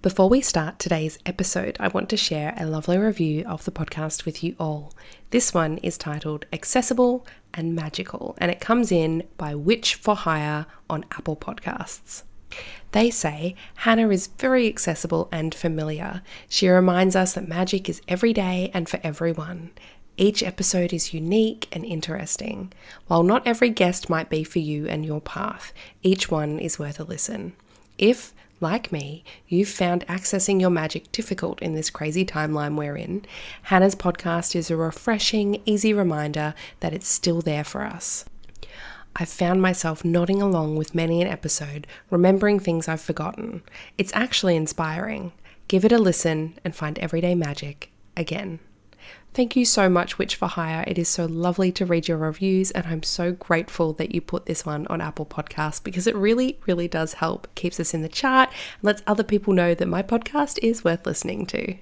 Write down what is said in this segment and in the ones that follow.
Before we start today's episode, I want to share a lovely review of the podcast with you all. This one is titled Accessible and Magical, and it comes in by Witch for Hire on Apple Podcasts. They say Hannah is very accessible and familiar. She reminds us that magic is every day and for everyone. Each episode is unique and interesting. While not every guest might be for you and your path, each one is worth a listen. If, like me, you've found accessing your magic difficult in this crazy timeline we're in, Hannah's podcast is a refreshing, easy reminder that it's still there for us. I've found myself nodding along with many an episode, remembering things I've forgotten. It's actually inspiring. Give it a listen and find everyday magic again. Thank you so much, Witch for Hire. It is so lovely to read your reviews, and I'm so grateful that you put this one on Apple Podcasts because it really, really does help. It keeps us in the chart and lets other people know that my podcast is worth listening to.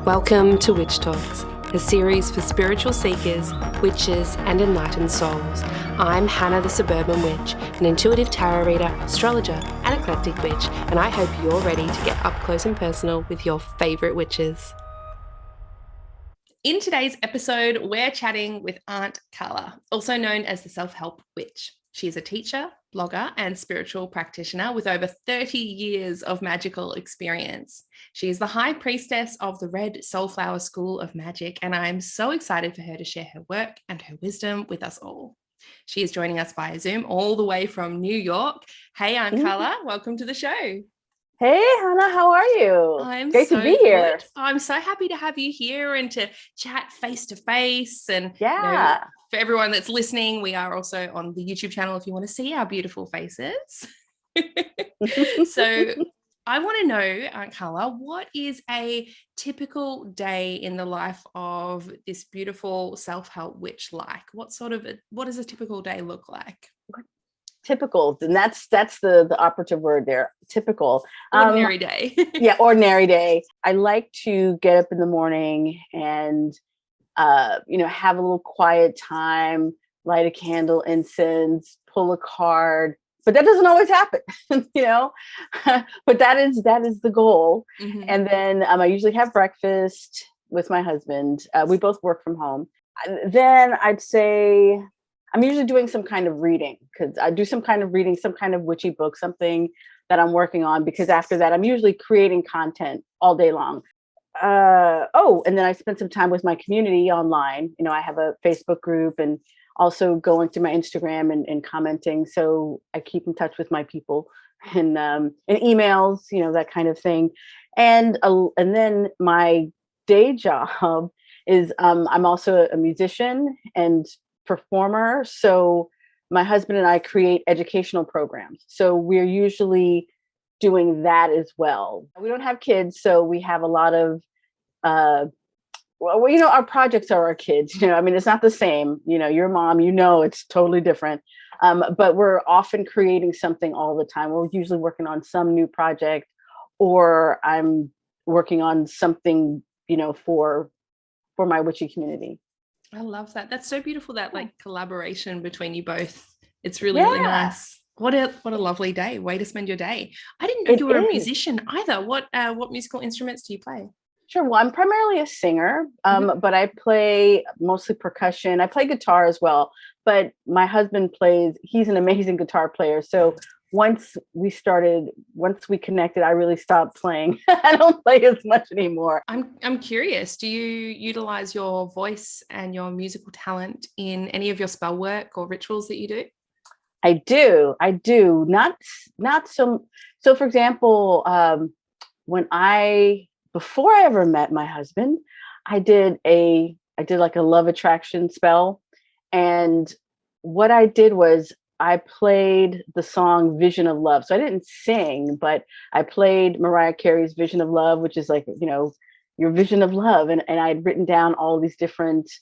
Welcome to Witch Talks, a series for spiritual seekers, witches, and enlightened souls. I'm Hannah the Suburban Witch, an intuitive tarot reader, astrologer, and eclectic witch, and I hope you're ready to get up close and personal with your favourite witches. In today's episode, we're chatting with Aunt Carla, also known as the Self-Help Witch. She's a teacher, blogger, and spiritual practitioner with over 30 years of magical experience. She is the high priestess of the Red Soulflower School of Magic, and I am so excited for her to share her work and her wisdom with us all. She is joining us via Zoom all the way from New York. Hey, Aunt Carla, welcome to the show. Hey, Hannah, how are you? I'm Great so to be here. Good. I'm so happy to have you here and to chat face to face. And yeah, for everyone that's listening, we are also on the YouTube channel if you want to see our beautiful faces. So I want to know, Aunt Carla, what is a typical day in the life of this beautiful self-help witch like? What does a typical day look like? Typical, and that's the operative word there. Typical, ordinary day. Yeah, ordinary day. I like to get up in the morning and have a little quiet time, light a candle, incense, pull a card. But that doesn't always happen, But that is the goal. Mm-hmm. And then I usually have breakfast with my husband. We both work from home. Then I'd say I'm usually doing some kind of reading, because I do some kind of reading, some kind of witchy book, something that I'm working on, because after that, I'm usually creating content all day long. And then I spend some time with my community online. I have a Facebook group and also going through my Instagram and commenting. So I keep in touch with my people and emails, that kind of thing. And then my day job is I'm also a musician and performer. So my husband and I create educational programs. So we're usually doing that as well. We don't have kids, so we have a lot of our projects are our kids. It's not the same. Your mom, it's totally different. But we're often creating something all the time. We're usually working on some new project, or I'm working on something, for my witchy community. I love that. That's so beautiful, that collaboration between you both. It's really, really nice. What a lovely day. Way to spend your day. I didn't know you were a musician either. What musical instruments do you play? Sure. Well, I'm primarily a singer, but I play mostly percussion. I play guitar as well, but my husband he's an amazing guitar player. So once we connected, I really stopped playing. I don't play as much anymore. I'm curious, do you utilize your voice and your musical talent in any of your spell work or rituals that you do? I do. Not so. So for example, before I ever met my husband, I did like a love attraction spell. And what I did was I played the song Vision of Love. So I didn't sing, but I played Mariah Carey's Vision of Love, which is like, your vision of love. And I'd written down all these different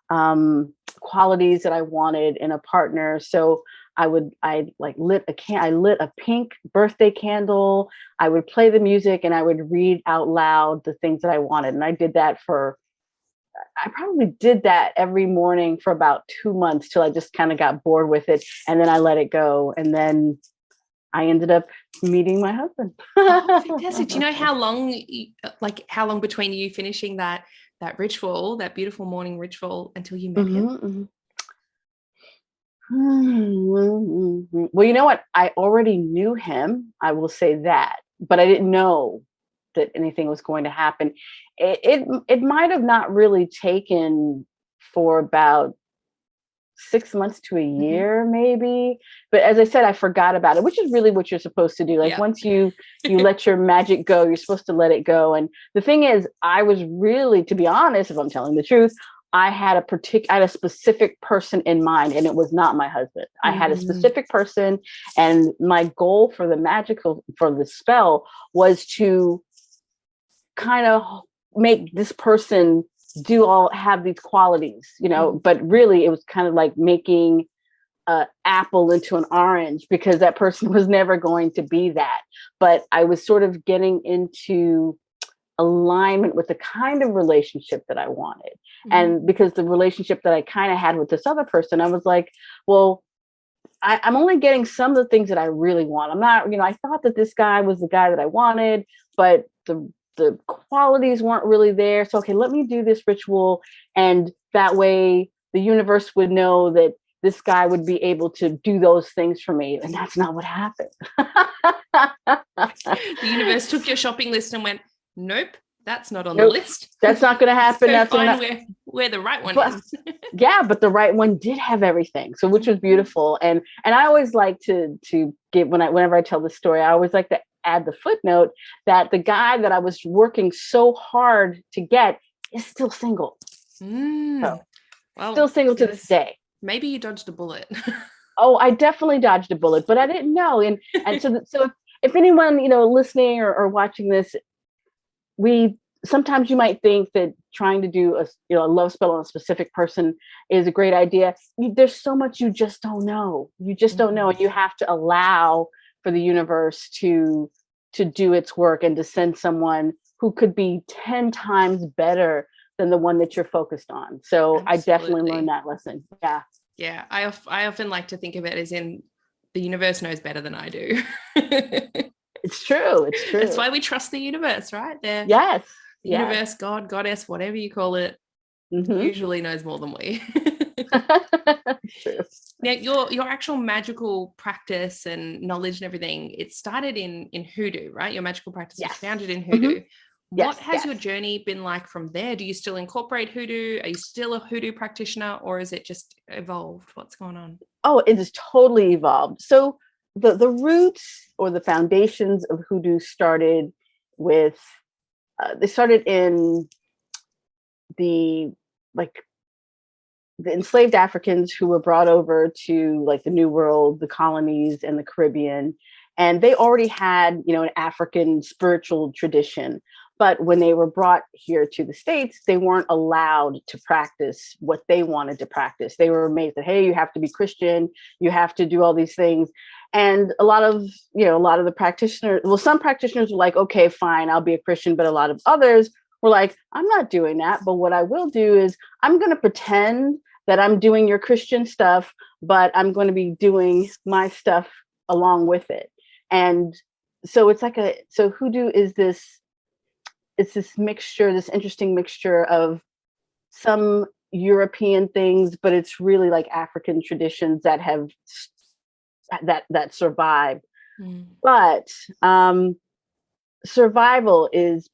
qualities that I wanted in a partner. So I lit a pink birthday candle. I would play the music and I would read out loud the things that I wanted. And I did that I probably did that every morning for about 2 months till I just kind of got bored with it. And then I let it go. And then I ended up meeting my husband. Oh, fantastic. Do you know how long, how long between you finishing that ritual, that beautiful morning ritual, until you met him? Well, you know what? I already knew him. I will say that, but I didn't know that anything was going to happen. It might have not really taken for about 6 months to a year, maybe. But as I said, I forgot about it, which is really what you're supposed to do. Like once you let your magic go, you're supposed to let it go. And the thing is, I was really, to be honest, if I'm telling the truth, I had a specific person in mind, and it was not my husband. I had a specific person, and my goal for the spell was to kind of make this person have these qualities, but really it was kind of like making an apple into an orange, because that person was never going to be that. But I was sort of getting into alignment with the kind of relationship that I wanted. And because the relationship that I kind of had with this other person, I was like, well, I'm only getting some of the things that I really want. I'm not, I thought that this guy was the guy that I wanted, but the qualities weren't really there. So, okay, let me do this ritual. And that way the universe would know that this guy would be able to do those things for me. And that's not what happened. The universe took your shopping list and went, nope, that's not on the list. That's not going to happen. That's where the right one is. Yeah, but the right one did have everything. So, which was beautiful. And I always like to give, whenever I tell the story, I always like to add the footnote that the guy that I was working so hard to get is still single. So, still single to this day. Maybe you dodged a bullet. Oh, I definitely dodged a bullet, but I didn't know. And so if anyone, listening or watching this, sometimes you might think that trying to do a love spell on a specific person is a great idea. There's so much you just don't know. You just don't know. And you have to allow for the universe to do its work and to send someone who could be 10 times better than the one that you're focused on. So absolutely. I definitely learned that lesson. Yeah. Yeah. I often like to think of it as in the universe knows better than I do. It's true. It's true. That's why we trust the universe, right? Yes. The universe, God, goddess, whatever you call it, usually knows more than we. True. Now, your actual magical practice and knowledge and everything, it started in hoodoo, right? Your magical practice was founded in hoodoo. What has your journey been like from there? Do you still incorporate hoodoo? Are you still a hoodoo practitioner, or is it just evolved? What's going on? Oh, it is totally evolved. So the roots or the foundations of hoodoo started with, they started in the enslaved Africans who were brought over to the New World, the colonies, and the Caribbean. And they already had, an African spiritual tradition. But when they were brought here to the States, they weren't allowed to practice what they wanted to practice. They were made that, hey, you have to be Christian, you have to do all these things. And a lot of the practitioners, some practitioners were like, okay, fine, I'll be a Christian. But a lot of others were like, I'm not doing that. But what I will do is I'm going to pretend that I'm doing your Christian stuff, but I'm going to be doing my stuff along with it. And so it's so hoodoo is this interesting mixture of some European things, but it's really like African traditions that have that survived. But survival is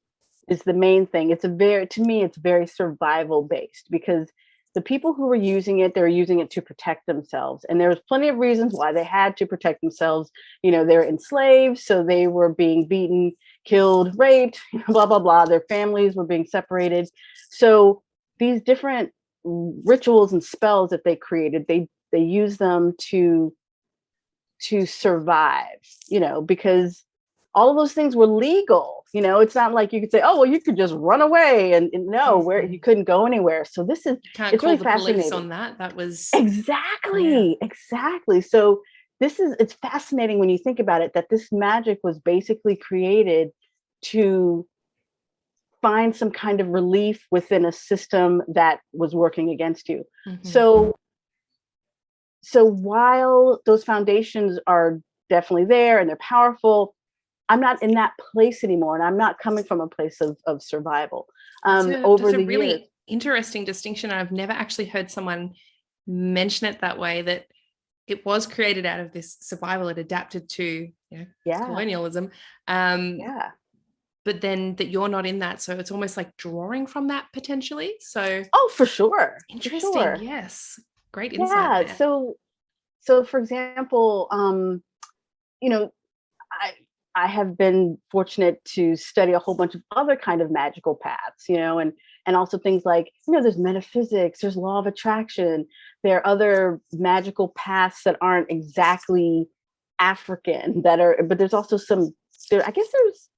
the main thing. To me, it's very survival based, because the people who were using it, they're using it to protect themselves. And there's plenty of reasons why they had to protect themselves. They're enslaved, so they were being beaten, killed, raped, blah, blah, blah. Their families were being separated. So these different rituals and spells that they created, they use them to survive, because all of those things were legal. It's not like you could say, oh, well, you could just run away and no, where you couldn't go anywhere. So it's really fascinating. On that was exactly. So it's fascinating when you think about it, that this magic was basically created to find some kind of relief within a system that was working against you. So while those foundations are definitely there and they're powerful. I'm not in that place anymore. And I'm not coming from a place of survival. Over That's a the years. really interesting distinction. I've never actually heard someone mention it that way, that it was created out of this survival. It adapted to, Yeah. colonialism. Yeah. But then that you're not in that. So it's almost like drawing from that potentially. So, Oh, for sure. interesting. For sure. Yes. Great insight there. So for example, you know, I have been fortunate to study a whole bunch of other kind of magical paths, and also things like, there's metaphysics, there's law of attraction, there are other magical paths that aren't exactly African but there's also I guess there's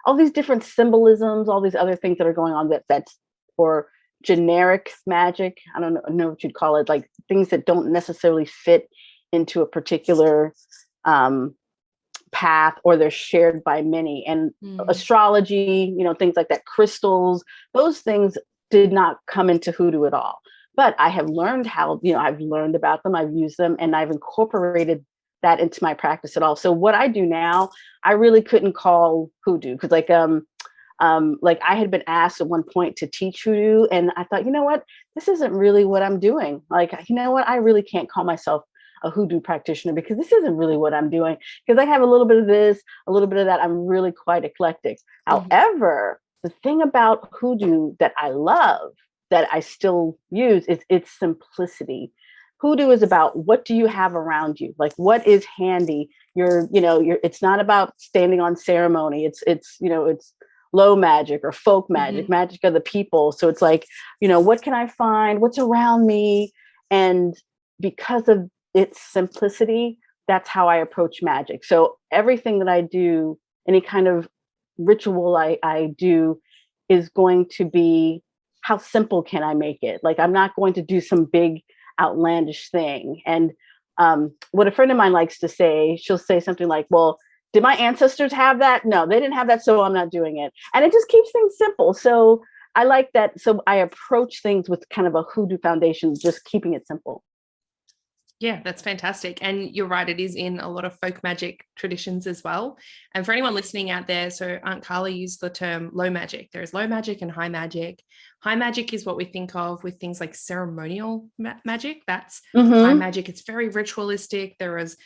all these different symbolisms, all these other things that are going on that's for generic magic. I don't know what you'd call it, like things that don't necessarily fit into a particular path, or they're shared by many. And astrology, things like that, crystals, those things did not come into hoodoo at all. But I have learned I've learned about them, I've used them, and I've incorporated that into my practice at all. So what I do now, I really couldn't call hoodoo, because like I had been asked at one point to teach hoodoo, and I thought, what, this isn't really what I'm doing. Like, what, I really can't call myself a hoodoo practitioner, because this isn't really what I'm doing, because I have a little bit of this, a little bit of that. I'm really quite eclectic. However, the thing about hoodoo that I love, that I still use, is its simplicity. Hoodoo is about, what do you have around you? Like, what is handy? It's not about standing on ceremony. It's low magic or folk magic, magic of the people. So it's like, what can I find? What's around me? And because of its simplicity, that's how I approach magic. So everything that I do, any kind of ritual I do, is going to be, how simple can I make it? Like, I'm not going to do some big outlandish thing. And what a friend of mine likes to say, she'll say something like, well, did my ancestors have that? No, they didn't have that, so I'm not doing it. And it just keeps things simple. So I like that. So I approach things with kind of a hoodoo foundation, just keeping it simple. Yeah, that's fantastic. And you're right, it is in a lot of folk magic traditions as well. And for anyone listening out there, so Aunt Carla used the term low magic. There is low magic and high magic. High magic is what we think of with things like ceremonial magic. That's high magic. It's very ritualistic. There is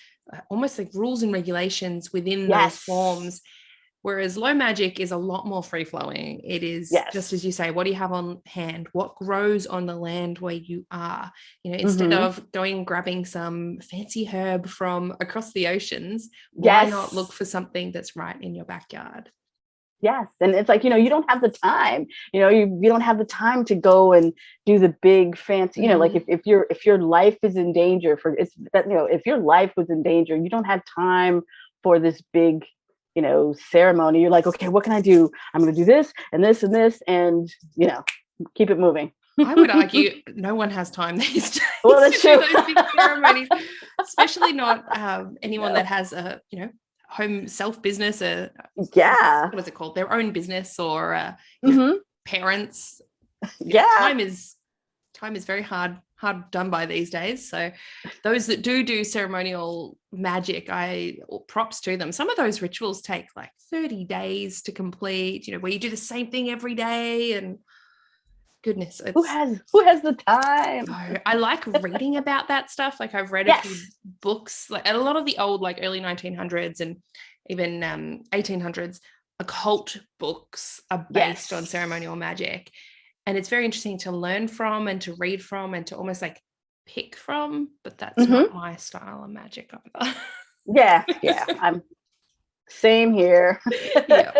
almost like rules and regulations within those forms. Whereas low magic is a lot more free flowing. It is just as you say, what do you have on hand? What grows on the land where you are? Instead of going and grabbing some fancy herb from across the oceans, why not look for something that's right in your backyard? Yes. And it's like, you don't have the time, you don't have the time to go and do the big fancy, like if your life is in danger if your life was in danger, you don't have time for this big, ceremony. You're like, okay, what can I do? I'm going to do this and this and this, and, keep it moving. I would argue no one has time these days well, that's to true. do those big ceremonies, especially not anyone that has a, home self business, what is it called? Their own business, or parents. Time is very hard done by these days. So those that do ceremonial magic, props to them. Some of those rituals take like 30 days to complete, where you do the same thing every day, and goodness, who has the time? I like reading about that stuff. Like, I've read a few books, like, and a lot of the old, like, early 1900s and even 1800s occult books are based on ceremonial magic. And it's very interesting to learn from and to read from and to almost like pick from, but that's not my style of magic either. Yeah. I'm same here. yeah,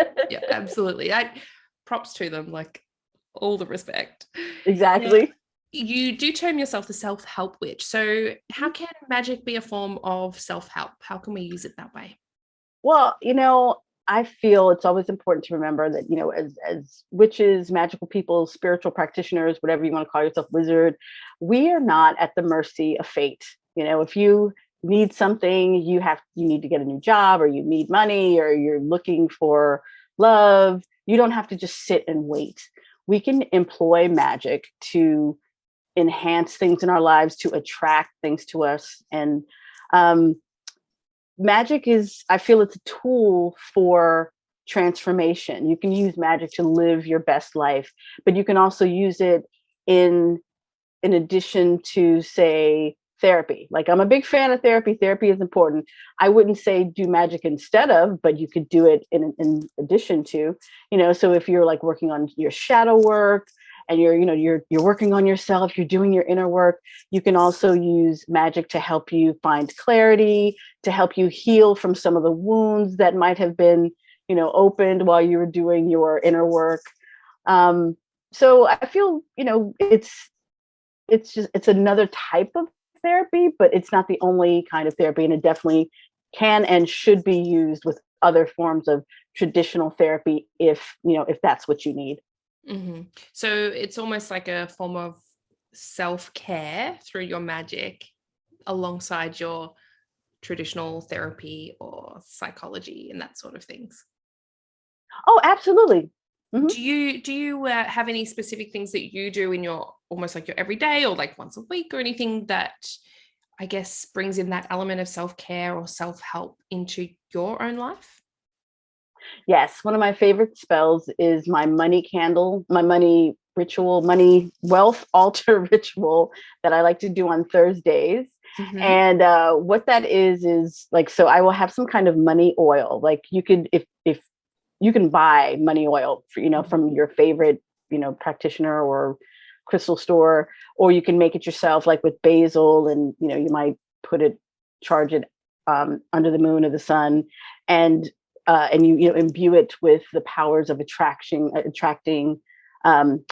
absolutely. Props to them, like, all the respect. Exactly. Now, you do term yourself the self-help witch. So how can magic be a form of self-help? How can we use it that way? Well, I feel it's always important to remember that, as witches, magical people, spiritual practitioners, whatever you want to call yourself, wizard, we are not at the mercy of fate. If you need something, you need to get a new job, or you need money, or you're looking for love, you don't have to just sit and wait. We can employ magic to enhance things in our lives, to attract things to us. And magic is, I feel it's a tool for transformation. You can use magic to live your best life, but you can also use it in addition to, say, therapy. Like, I'm a big fan of therapy. Therapy is important. I wouldn't say do magic instead of, but you could do it in addition to, so if you're like working on your shadow work and you're working on yourself, you're doing your inner work, you can also use magic to help you find clarity, to help you heal from some of the wounds that might have been, opened while you were doing your inner work. So I feel, it's another type of therapy, but it's not the only kind of therapy. And it definitely can and should be used with other forms of traditional therapy if that's what you need. Mm-hmm. So it's almost like a form of self-care through your magic alongside your traditional therapy or psychology and that sort of things. Oh, absolutely. Mm-hmm. Do you have any specific things that you do in your almost like your everyday or like once a week or anything that I guess brings in that element of self-care or self-help into your own life? Yes, one of my favorite spells is my money candle, my money ritual, money wealth altar ritual that I like to do on Thursdays. Mm-hmm. And what that is like, so I will have some kind of money oil. Like, you could, if you can buy money oil, from your favorite, practitioner or crystal store, or you can make it yourself, like with basil, and you might charge it under the moon or the sun, and you imbue it with the powers of attracting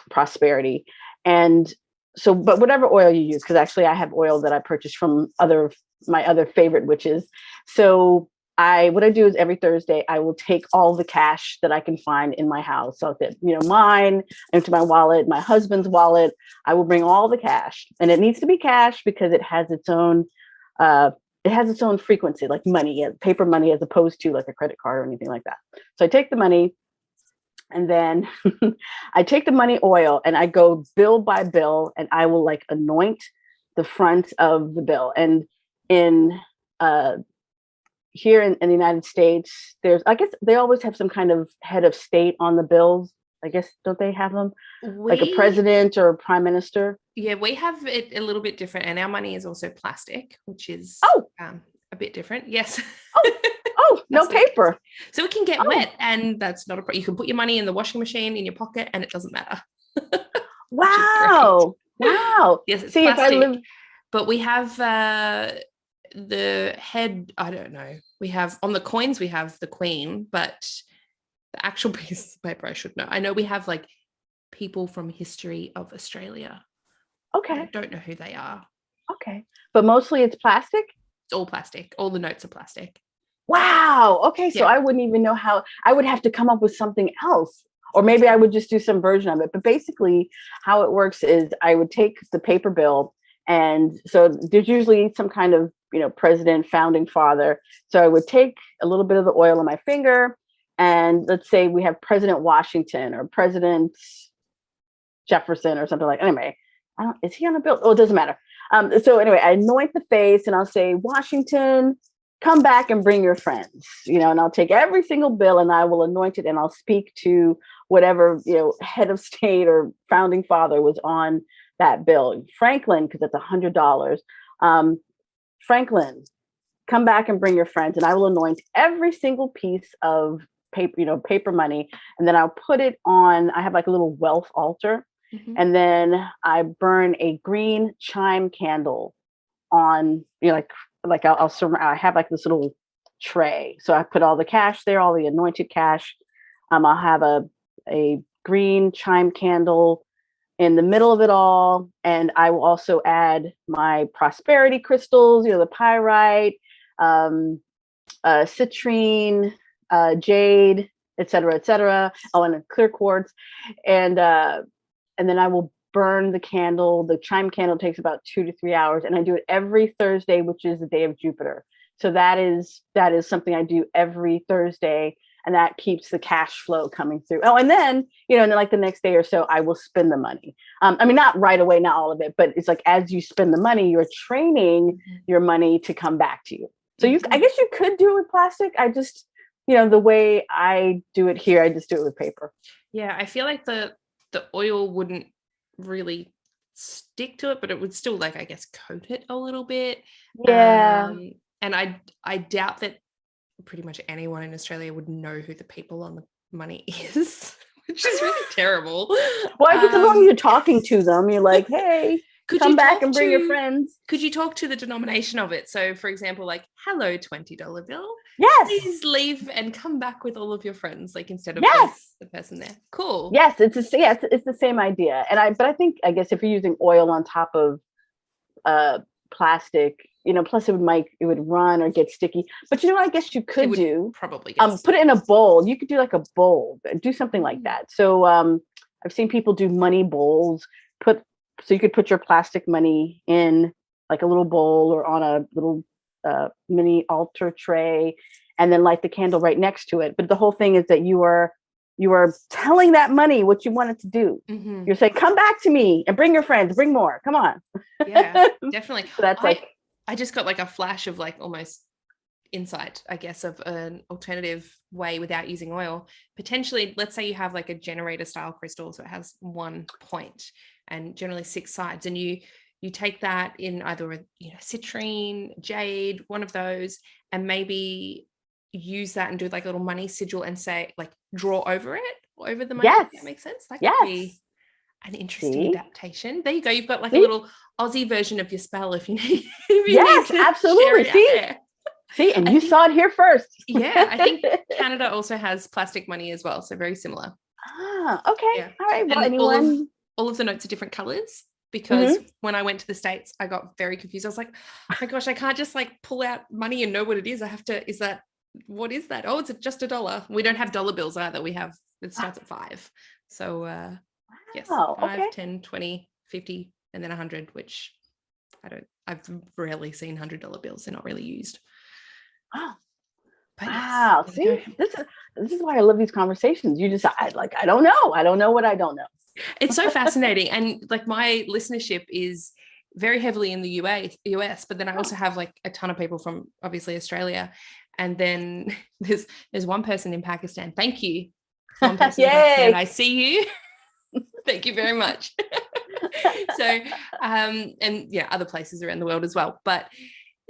prosperity. And so, but whatever oil you use, because actually I have oil that I purchased from my other favorite witches. So what I do is every Thursday I will take all the cash that I can find in my house. So that, mine, into my wallet, my husband's wallet, I will bring all the cash, and it needs to be cash because it has its own frequency, like money, paper money, as opposed to like a credit card or anything like that. So I take the money, and then I take the money oil and I go bill by bill, and I will like anoint the front of the bill. And in here in the United States, I guess they always have some kind of head of state on the bills. I guess, don't they have them? Like a president or a prime minister? Yeah, we have it a little bit different, and our money is also plastic, which is a bit different. Yes. No paper. So it can get wet, and that's not a problem. You can put your money in the washing machine in your pocket, and it doesn't matter. Wow. Wow. Yes, it's plastic. But we have the head, I don't know. We have on the coins, we have the queen, but the actual piece of paper, I should know. I know we have like people from history of Australia. Okay. I don't know who they are. Okay. But mostly it's plastic? It's all plastic. All the notes are plastic. Wow. Okay. So I wouldn't even know how. I would have to come up with something else. Or maybe I would just do some version of it. But basically how it works is I would take the paper bill, and so there's usually some kind of, president, founding father. So I would take a little bit of the oil on my finger, and let's say we have President Washington or President Jefferson or something like that. Anyway, is he on a bill? Oh, it doesn't matter. So anyway, I anoint the face and I'll say, Washington, come back and bring your friends, and I'll take every single bill and I will anoint it, and I'll speak to whatever, head of state or founding father was on that bill. Franklin, because it's $100. Franklin, come back and bring your friends, and I will anoint every single piece of paper, paper money. And then I'll put it on, I have like a little wealth altar. Mm-hmm. And then I burn a green chime candle on, I have like this little tray. So I put all the cash there, all the anointed cash. I'll have a green chime candle in the middle of it all. And I will also add my prosperity crystals, the pyrite, citrine, jade, et cetera. Oh, and a clear quartz. And then I will burn the candle. The chime candle takes about 2 to 3 hours, and I do it every Thursday, which is the day of Jupiter. So that is something I do every Thursday, and that keeps the cash flow coming through. Oh, and then, and then like the next day or so, I will spend the money. I mean, not right away, not all of it, but it's like as you spend the money, you're training your money to come back to you. So I guess you could do it with plastic. I just, the way I do it here, I just do it with paper. Yeah, I feel like the oil wouldn't really stick to it, but it would still, like, I guess, coat it a little bit. Yeah. And I doubt that pretty much anyone in Australia would know who the people on the money is, which is really terrible. Well, I guess as long as you're talking to them, you're like, hey, come back and bring your friends. Could you talk to the denomination of it? So, for example, like, hello, $20 bill. Yes. Please leave and come back with all of your friends, like, instead of the person there. Cool. Yes, it's the same idea. But I guess if you're using oil on top of plastic, plus it would run or get sticky. But I guess you could probably put it in a bowl. You could do like a bowl, do something like that. So I've seen people do money bowls. So you could put your plastic money in like a little bowl or on a little mini altar tray, and then light the candle right next to it. But the whole thing is that you are telling that money what you want it to do. Mm-hmm. You're saying, come back to me and bring your friends, bring more. Come on. Yeah, definitely. So that's I just got like a flash of like almost insight, I guess, of an alternative way without using oil. Potentially, let's say you have like a generator style crystal, so it has 1 point and generally 6 sides, and you take that in either a citrine, jade, one of those, and maybe use that and do like a little money sigil and say, like, draw over the money. Yes. That makes sense. That could be an interesting adaptation. There you go. You've got like a little Aussie version of your spell if you need. Yes, absolutely. See, and you saw it here first. Yeah, I think Canada also has plastic money as well, so very similar. Okay. Yeah. All right. Well, and all of the notes are different colors, because when I went to the States, I got very confused. I was like, oh my gosh, I can't just like pull out money and know what it is. I have to, what is that? Oh, it's just $1. We don't have dollar bills either. It starts at 5. So yes, 5, 10, 20, 50, and then 100, which I've rarely seen $100 bills. They're not really used. Oh, wow. Yes, see, this is why I love these conversations. You decide, like, I don't know. I don't know what I don't know. It's so fascinating. And like, my listenership is very heavily in the US, but then I also have like a ton of people from obviously Australia. And then there's one person in Pakistan. Thank you. One person in Pakistan. I see you. Thank you very much. So, and yeah, other places around the world as well. But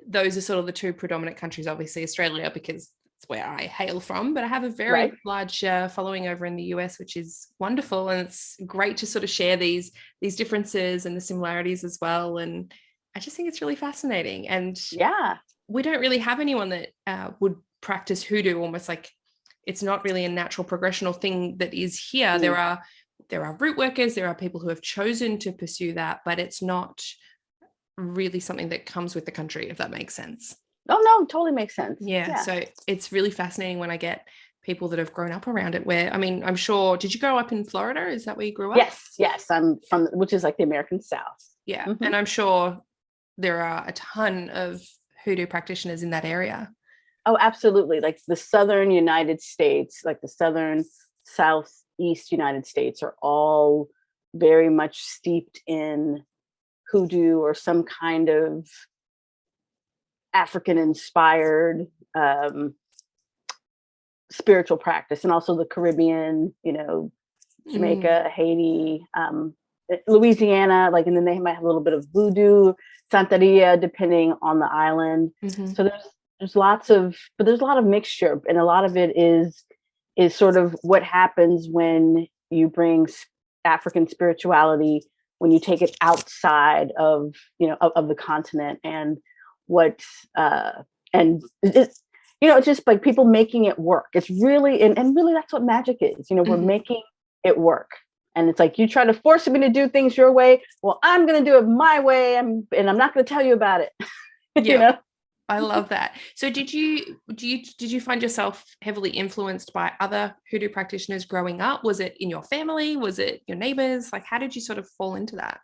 those are sort of the 2 predominant countries, obviously Australia, because it's where I hail from, but I have a very large following over in the US, which is wonderful. And it's great to sort of share these differences and the similarities as well. And I just think it's really fascinating. And we don't really have anyone that would practice hoodoo, almost like it's not really a natural progressional thing that is here. There are root workers, there are people who have chosen to pursue that, but it's not really something that comes with the country, if that makes sense. Oh no, totally makes sense. Yeah. So it's really fascinating when I get people that have grown up around it, where, I mean, I'm sure, did you grow up in Florida? Is that where you grew up? Yes. I'm from, which is like the American South. Yeah. Mm-hmm. And I'm sure there are a ton of hoodoo practitioners in that area. Oh, absolutely. Like the southern United States, like the southern southeast United States are all very much steeped in hoodoo or some kind of African inspired spiritual practice. And also the Caribbean, Jamaica, Haiti, Louisiana, like, and then they might have a little bit of voodoo, Santeria, depending on the island. Mm-hmm. So there's a lot of mixture, and a lot of it is sort of what happens when you bring African spirituality, when you take it outside of the continent, and it's just like people making it work. It's really, and really that's what magic is. We're making it work. And it's like, you try to force me to do things your way. Well, I'm going to do it my way. And I'm not going to tell you about it. Yeah. I love that. So did you find yourself heavily influenced by other hoodoo practitioners growing up? Was it in your family? Was it your neighbors? Like, how did you sort of fall into that?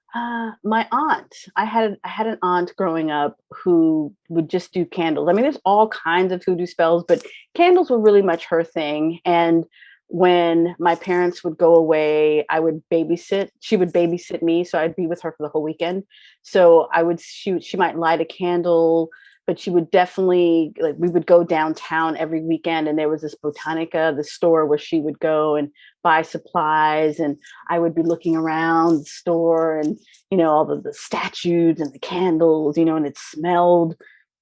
My aunt, I had an aunt growing up who would just do candles. I mean, there's all kinds of hoodoo spells, but candles were really much her thing. And when my parents would go away, I would babysit. She would babysit me, so I'd be with her for the whole weekend. So she might light a candle but she would definitely, like, we would go downtown every weekend, and there was this Botanica, the store where she would go and buy supplies, and I would be looking around the store, and all of the statues and the candles, and it smelled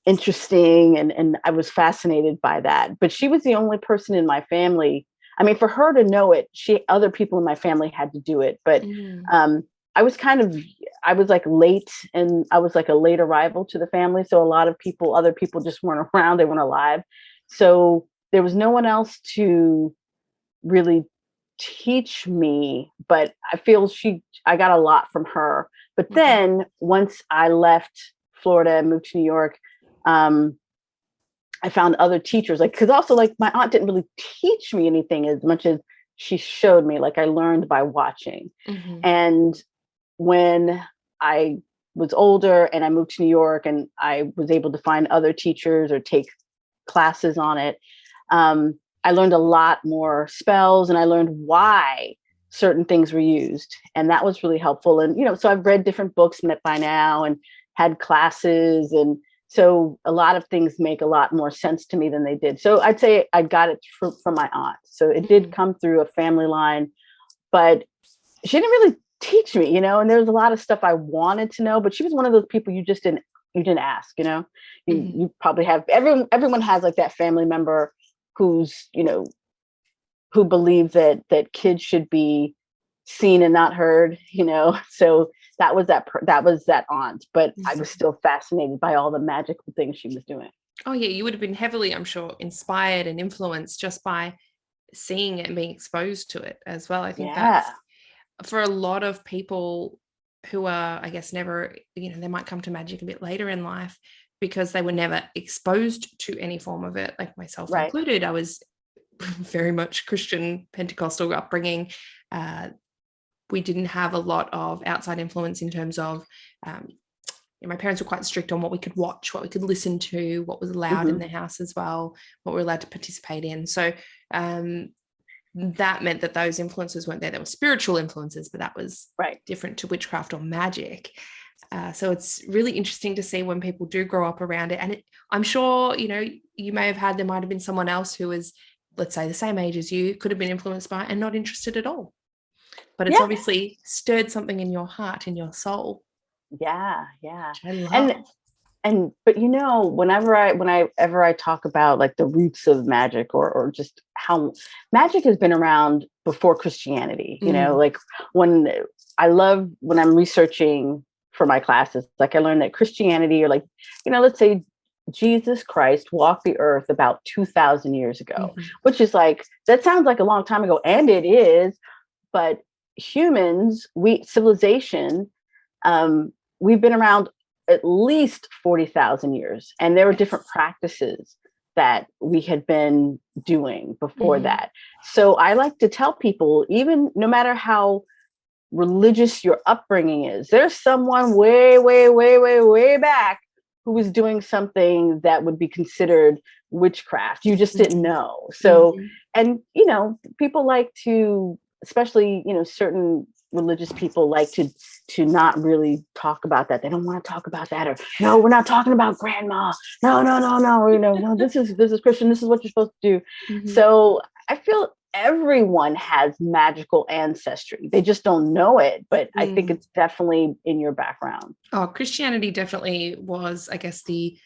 interesting, and I was fascinated by that. But she was the only person in my family. I mean, for her to know it, other people in my family had to do it, but I was I was like late, and I was like a late arrival to the family. So a lot of other people just weren't around. They weren't alive. So there was no one else to really teach me, but I feel I got a lot from her. But then once I left Florida and moved to New York, I found other teachers, like, because also, like, my aunt didn't really teach me anything as much as she showed me. Like, I learned by watching. And when I was older and I moved to New York and I was able to find other teachers or take classes on it, I learned a lot more spells, and I learned why certain things were used. And that was really helpful. And, so I've read different books by now and had classes. And so a lot of things make a lot more sense to me than they did. So I'd say I got it from my aunt. So it did come through a family line, but she didn't really teach me, and there was a lot of stuff I wanted to know, but she was one of those people you didn't ask, you probably have, everyone has like that family member who's, who believes that kids should be seen and not heard, so that was that aunt, but I was still fascinated by all the magical things she was doing. Oh yeah, you would have been heavily, I'm sure, inspired and influenced just by seeing it and being exposed to it as well. I think that's, for a lot of people who are, I guess, never, they might come to magic a bit later in life because they were never exposed to any form of it, like myself included. I was very much Christian Pentecostal upbringing. We didn't have a lot of outside influence in terms of, my parents were quite strict on what we could watch, what we could listen to, what was allowed in the house as well, what we're allowed to participate in. So that meant that those influences weren't there. There were spiritual influences, but that was different to witchcraft or magic. So it's really interesting to see when people do grow up around it. And I'm sure, you may have there might have been someone else who was, let's say, the same age as you, could have been influenced by it and not interested at all. But it's obviously stirred something in your heart, in your soul. Yeah. Which I love. But whenever I talk about like the roots of magic or just how magic has been around before Christianity, like when I'm researching for my classes, like I learned that Christianity, or like, let's say Jesus Christ walked the earth about 2,000 years ago, which is like, that sounds like a long time ago, and it is, but civilization, we've been around at least 40,000 years. And there were different practices that we had been doing before that. So I like to tell people, even no matter how religious your upbringing is, there's someone way, way, way, way, way back who was doing something that would be considered witchcraft. You just didn't know. So, and, people like to, especially, certain religious people like to not really talk about that. They don't want to talk about that, or no, we're not talking about grandma. No, no, this is Christian. This is what you're supposed to do. So I feel everyone has magical ancestry. They just don't know it, but I think it's definitely in your background. Oh, Christianity definitely was, I guess, the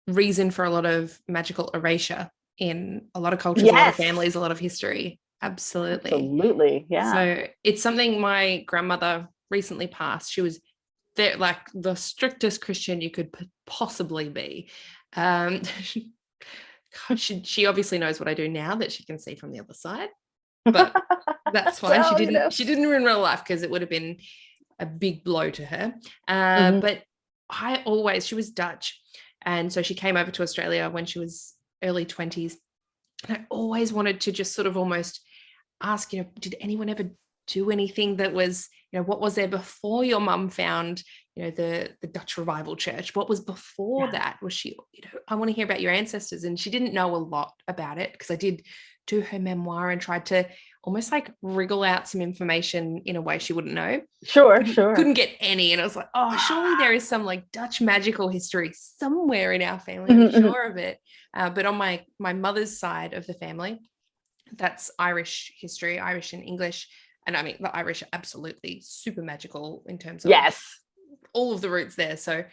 reason for a lot of magical erasure in a lot of cultures, a lot of families, a lot of history. Absolutely. Yeah. So it's something my grandmother recently passed. She was there, like the strictest Christian you could possibly be. She obviously knows what I do now that she can see from the other side, but that's fine. Well, she didn't in real life because it would have been a big blow to her. But she was Dutch. And so she came over to Australia when she was early 20s. And I always wanted to just sort of almost ask, did anyone ever do anything that was, what was there before your mum found, the Dutch Revival Church? What was before that? Was she, I want to hear about your ancestors. And she didn't know a lot about it because I did do her memoir and tried to almost like wriggle out some information in a way she wouldn't know. Sure. Couldn't get any. And I was like, oh, surely there is some like Dutch magical history somewhere in our family. I'm sure of it. But on my mother's side of the family, that's Irish history, Irish and English. And I mean, the Irish are absolutely super magical in terms of all of the roots there. So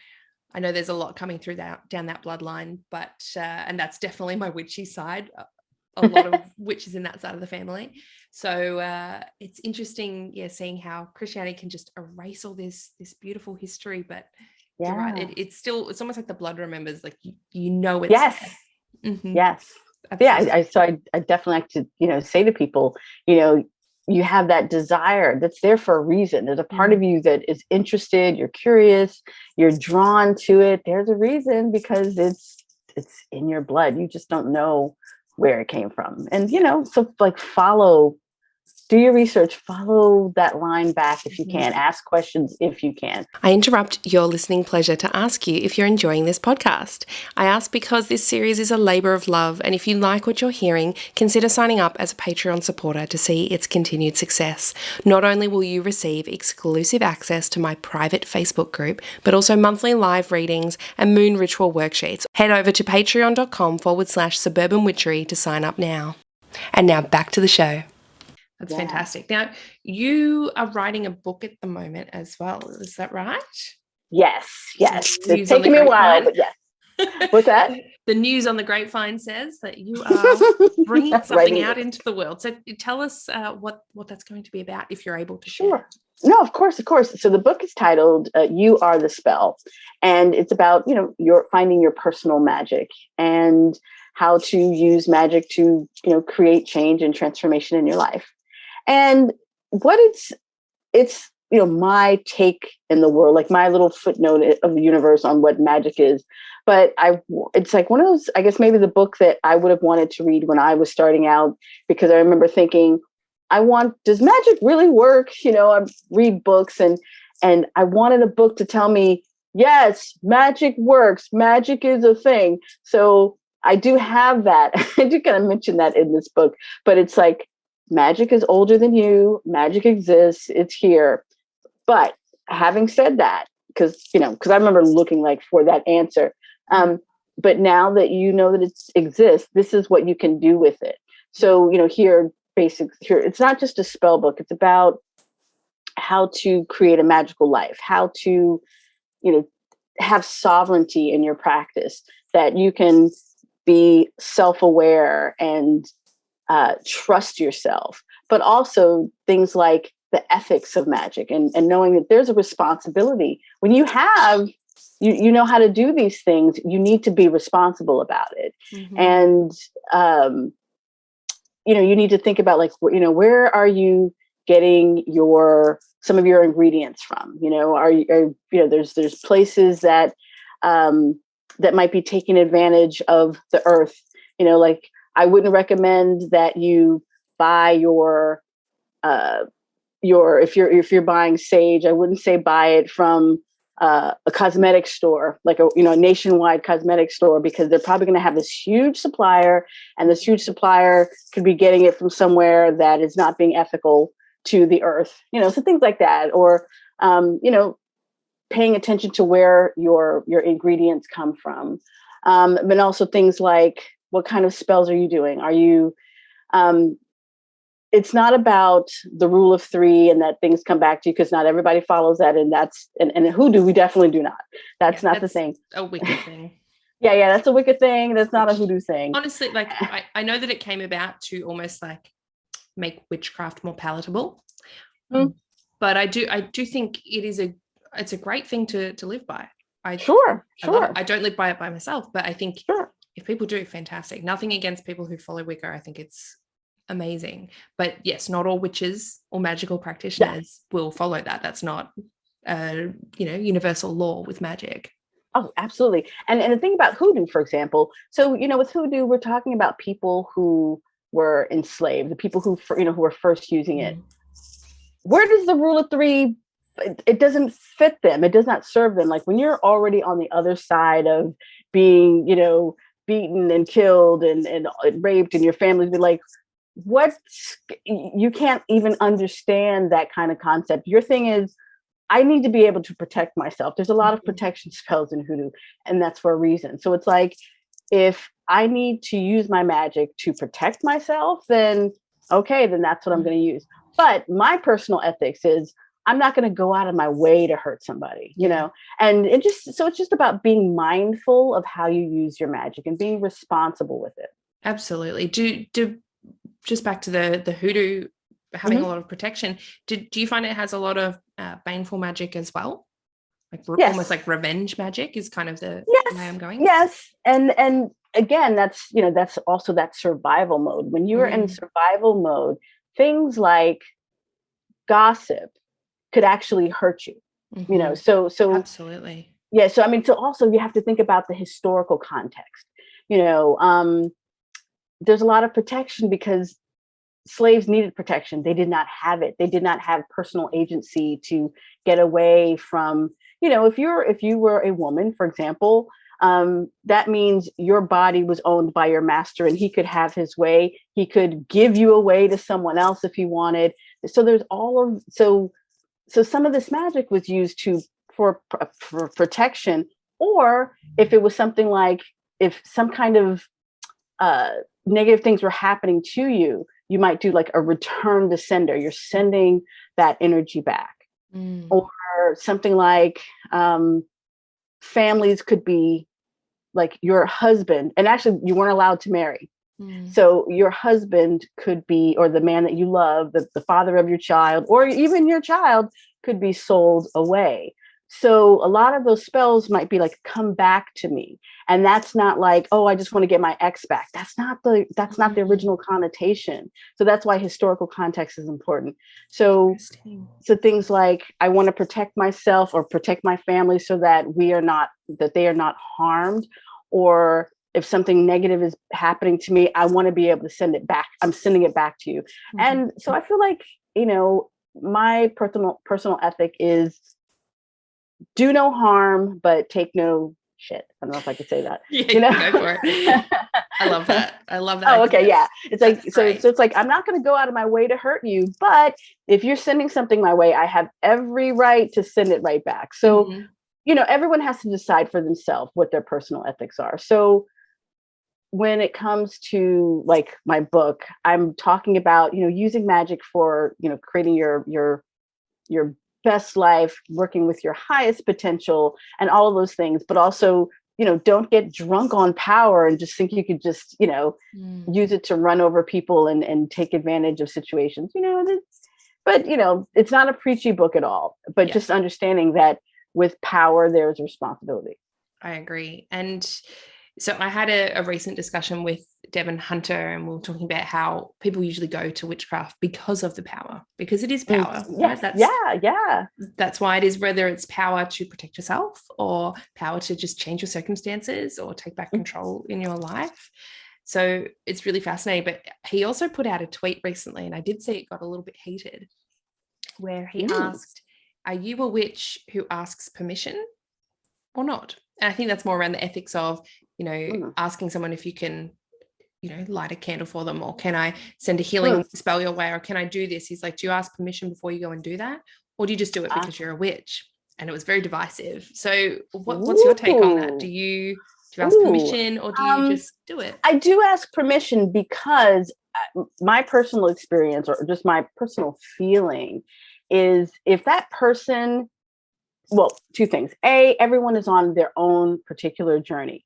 I know there's a lot coming through down that bloodline, but and that's definitely my witchy side. A lot of witches in that side of the family. So it's interesting, seeing how Christianity can just erase all this beautiful history. But you're right, it's almost like the blood remembers. Like you know it's yes, yes, absolutely. So I definitely like to say to people, you have that desire that's there for a reason. There's a part of you that is interested, you're curious, you're drawn to it. There's a reason, because it's in your blood. You just don't know where it came from. And, so like do your research, follow that line back if you can, ask questions if you can. I interrupt your listening pleasure to ask you if you're enjoying this podcast. I ask because this series is a labour of love, and if you like what you're hearing, consider signing up as a Patreon supporter to see its continued success. Not only will you receive exclusive access to my private Facebook group, but also monthly live readings and moon ritual worksheets. Head over to patreon.com/Suburban Witchery to sign up now. And now back to the show. That's fantastic. Now, you are writing a book at the moment as well. Is that right? Yes. It's taking me a while, but yes. What's that? The news on the grapevine says that you are bringing something out into the world. So tell us what that's going to be about, if you're able to share. Sure. No, of course. So the book is titled You Are the Spell. And it's about, your finding your personal magic and how to use magic to, create change and transformation in your life. And what it's my take in the world, like my little footnote of the universe on what magic is. But it's like one of those, I guess maybe the book that I would have wanted to read when I was starting out, because I remember thinking, does magic really work? I read books and I wanted a book to tell me, yes, magic works. Magic is a thing. So I do have that. I do kind of mention that in this book, but it's like, magic is older than you. Magic exists. It's here. But having said that, because I remember looking like for that answer. But now that you know that it exists, this is what you can do with it. So, here, it's not just a spell book. It's about how to create a magical life, how to, have sovereignty in your practice, that you can be self-aware and trust yourself, but also things like the ethics of magic and knowing that there's a responsibility when you have, you know how to do these things, you need to be responsible about it. And, you need to think about like, where are you getting some of your ingredients from? There's places that, that might be taking advantage of the earth, like, I wouldn't recommend that you buy if you're buying sage, I wouldn't say buy it from a cosmetic store, like a nationwide cosmetic store, because they're probably going to have this huge supplier, and this huge supplier could be getting it from somewhere that is not being ethical to the earth, so things like that, or paying attention to where your ingredients come from, but also things like, what kind of spells are you doing? Are you, it's not about the rule of 3 and that things come back to you, because not everybody follows that. And and in Hoodoo, we definitely do not. That's not the thing. A wicked thing. Yeah. That's a wicked thing. That's not a Hoodoo thing. Honestly, like I know that it came about to almost like make witchcraft more palatable. But I do think it's a great thing to live by. Sure. I don't live by it by myself, but I think if people do, fantastic. Nothing against people who follow Wicca. I think it's amazing. But yes, not all witches or magical practitioners will follow that. That's not universal law with magic. Oh, absolutely. And the thing about Hoodoo, for example, so with Hoodoo, we're talking about people who were enslaved, the people who were first using it. Where does the rule of 3? It doesn't fit them. It does not serve them. Like when you're already on the other side of being, beaten and killed and raped, and your family's be like, what you can't even understand that kind of concept. Your thing is, I need to be able to protect myself. There's a lot of Mhm. protection spells in hoodoo, and that's for a reason. So it's like, if I need to use my magic to protect myself, then okay, then that's what I'm going to use. But my personal ethics is, I'm not going to go out of my way to hurt somebody, Yeah. And it's just about being mindful of how you use your magic and being responsible with it. Absolutely. Do just back to the hoodoo having a Mhm. lot of protection. Do you find it has a lot of baneful magic as well? Like almost Yes. like revenge magic is kind of the way Yes. I'm going. Yes. And again, that's also that survival mode. When you're in Mm, survival mode, things like gossip could actually hurt you. hmm. So Absolutely. yeah, so I mean, so also you have to think about the historical context. You know, there's a lot of protection because slaves needed protection. They did not have it. They did not have personal agency to get away from, if you were a woman, for example, that means your body was owned by your master and he could have his way. He could give you away to someone else if he wanted. So there's all of so some of this magic was used for protection, or if it was something like, if some kind of uh, negative things were happening to you, you might do like a return to sender. You're sending that energy back. Mm, Or something like, families could be like your husband, and actually, you weren't allowed to marry. mm. So your husband could be, or the man that you love, the father of your child, or even your child could be sold away. So a lot of those spells might be like, come back to me. And that's not like, oh, I just want to get my ex back. That's not the Mm, original connotation. So that's why historical context is important. So interesting. so things like, I want to protect myself or protect my family so that they are not harmed, or if something negative is happening to me, I want to be able to send it back. I'm sending it back to you. Mhm. And so I feel like, my personal ethic is, do no harm, but take no shit. I don't know if I could say that, Yeah, you know? go for it. I love that. I love that. I Oh, think okay, yeah. It's like, that's so great. so it's like, I'm not going to go out of my way to hurt you, but if you're sending something my way, I have every right to send it right back. So, Mhm. everyone has to decide for themselves what their personal ethics are. So when it comes to like my book, I'm talking about, using magic for, creating your best life, working with your highest potential, and all of those things, but also, don't get drunk on power and just think you could just, Mm. use it to run over people and take advantage of situations, but it's not a preachy book at all, but Yeah. just understanding that with power there's responsibility. I agree. And so I had a recent discussion with Devon Hunter, and we were talking about how people usually go to witchcraft because of the power, because it is power, right? Yes, yeah, yeah. That's why it is, whether it's power to protect yourself or power to just change your circumstances or take back control in your life. So it's really fascinating. But he also put out a tweet recently, and I did see it got a little bit heated, where he Mm, asked, "Are you a witch who asks permission or not?" And I think that's more around the ethics of, mm, asking someone if you can, light a candle for them, or can I send a mm. healing spell your way, or can I do this? He's like, do you ask permission before you go and do that? Or do you just do it Ah, because you're a witch? And it was very divisive. So what's your take on that? ooh, Do you ask ooh. permission, or do you Um, just do it? I do ask permission because, my personal experience, or just my personal feeling, is if that person, well, two things. A, everyone is on their own particular journey,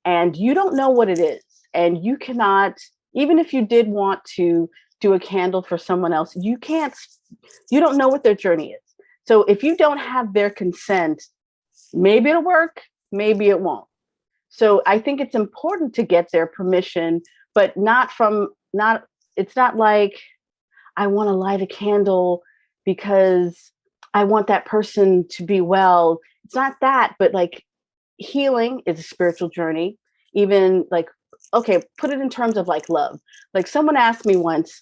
and you don't know what it is. And you cannot, even if you did want to do a candle for someone else, you don't know what their journey is. So if you don't have their consent, maybe it'll work, maybe it won't. So I think it's important to get their permission, but not, it's not like, I want to light a candle because I want that person to be well. It's not that, but like, healing is a spiritual journey. Even like, okay, put it in terms of like love. Like, someone asked me once,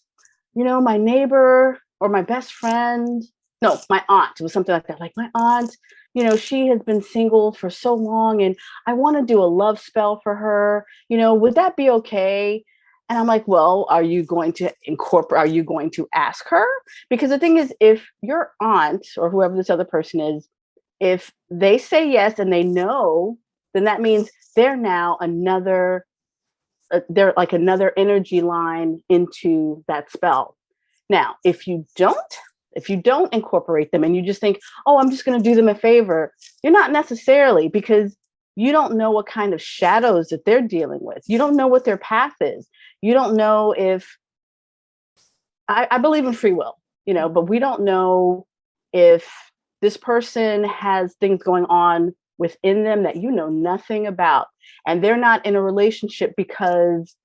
my neighbor or my best friend, no, my aunt, it was something like that. Like, my aunt, she has been single for so long and I want to do a love spell for her. Would that be okay? And I'm like, well, are you going to ask her? Because the thing is, if your aunt or whoever this other person is, if they say yes and they know, then that means they're now they're like another energy line into that spell. Now, if you don't incorporate them and you just think, oh, I'm just going to do them a favor, you're not necessarily, because you don't know what kind of shadows that they're dealing with. You don't know what their path is. You don't know if I believe in free will, but we don't know if this person has things going on within them that you know nothing about. And they're not in a relationship because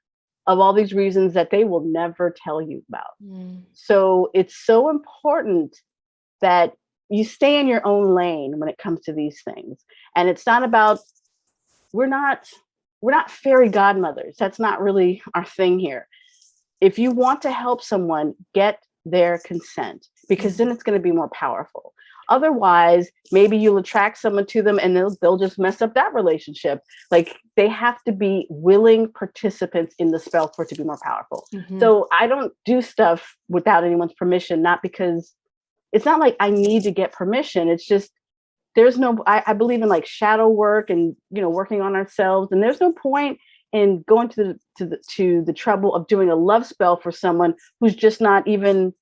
of all these reasons that they will never tell you about. So it's so important that you stay in your own lane when it comes to these things. And it's not about, we're not fairy godmothers. That's not really our thing here. If you want to help someone, get their consent, because then it's going to be more powerful. Otherwise, maybe you'll attract someone to them and they'll just mess up that relationship. Like, they have to be willing participants in the spell for it to be more powerful. So I don't do stuff without anyone's permission, not because it's not like I need to get permission. It's just, I believe in like shadow work and, working on ourselves. And there's no point in going to the trouble of doing a love spell for someone who's just not even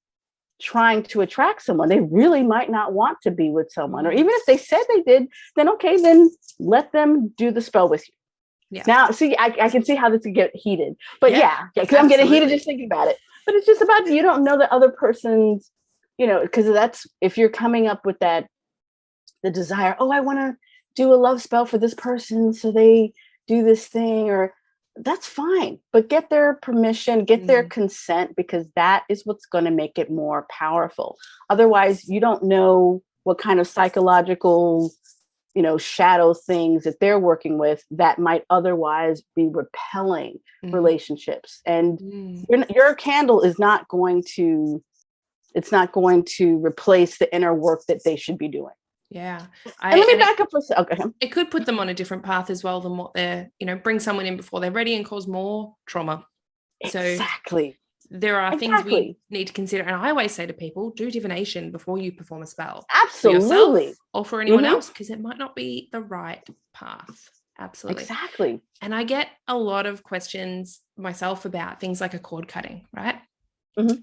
trying to attract someone. They really might not want to be with someone, or even if they said they did, then okay, then let them do the spell with you. Yeah. Now, see, I can see how this could get heated, but because I'm getting heated just thinking about it. But it's just about, you don't know the other person's, because that's, if you're coming up with the desire, oh, I want to do a love spell for this person so they do this thing, or that's fine, but get their permission, get their consent, because that is what's going to make it more powerful. Otherwise, you don't know what kind of psychological, shadow things that they're working with that might otherwise be repelling relationships. And your candle is not going to replace the inner work that they should be doing. Yeah. Let me back up for a second. Okay. It could put them on a different path as well than what they're, bring someone in before they're ready and cause more trauma. Exactly. So there are things we need to consider. And I always say to people, do divination before you perform a spell. Absolutely. For yourself or for anyone else, because it might not be the right path. Absolutely. Exactly. And I get a lot of questions myself about things like a cord cutting, right?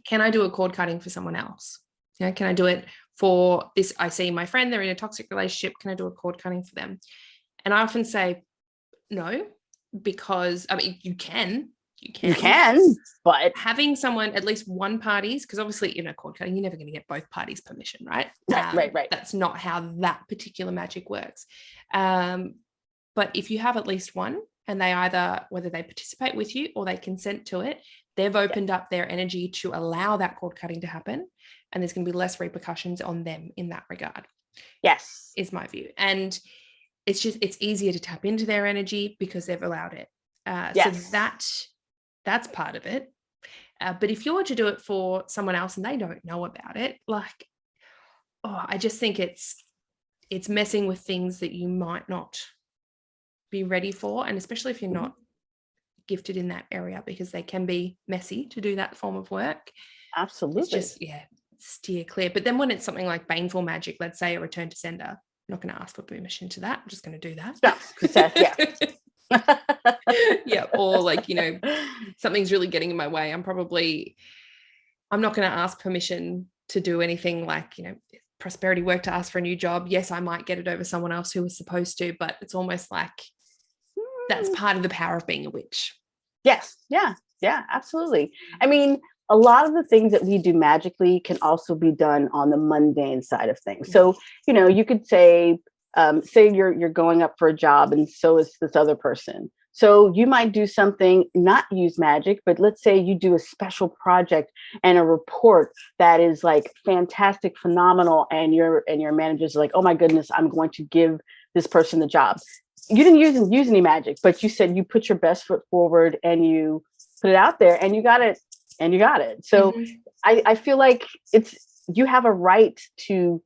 Can I do a cord cutting for someone else? Can I do it for this? I see my friend, they're in a toxic relationship. Can I do a cord cutting for them? And I often say no, because you can, but having someone, at least one party's, because obviously in a cord cutting, you're never going to get both parties' permission, right? Right. That's not how that particular magic works. But if you have at least one, and they either, whether they participate with you or they consent to it, they've opened up their energy to allow that cord cutting to happen. And there's going to be less repercussions on them in that regard. Yes. Is my view. And it's easier to tap into their energy because they've allowed it. So that's part of it. But if you were to do it for someone else and they don't know about it, I just think it's messing with things that you might not be ready for. And especially if you're not gifted in that area, because they can be messy to do that form of work. Absolutely. It's just, steer clear. But then when it's something like baneful magic, let's say a return to sender, I'm not going to ask for permission to that. I'm just going to do that. Yeah. Or something's really getting in my way. I'm not going to ask permission to do anything like, prosperity work, to ask for a new job. Yes, I might get it over someone else who was supposed to, but it's almost like that's part of the power of being a witch. Yes. Yeah, absolutely. I mean, a lot of the things that we do magically can also be done on the mundane side of things. So, you could say you're going up for a job, and so is this other person. So you might do something, not use magic, but let's say you do a special project and a report that is like fantastic, phenomenal. And your manager's like, oh my goodness, I'm going to give this person the job. You didn't use any magic, but you said you put your best foot forward and you put it out there and you got it. So I feel like you have a right to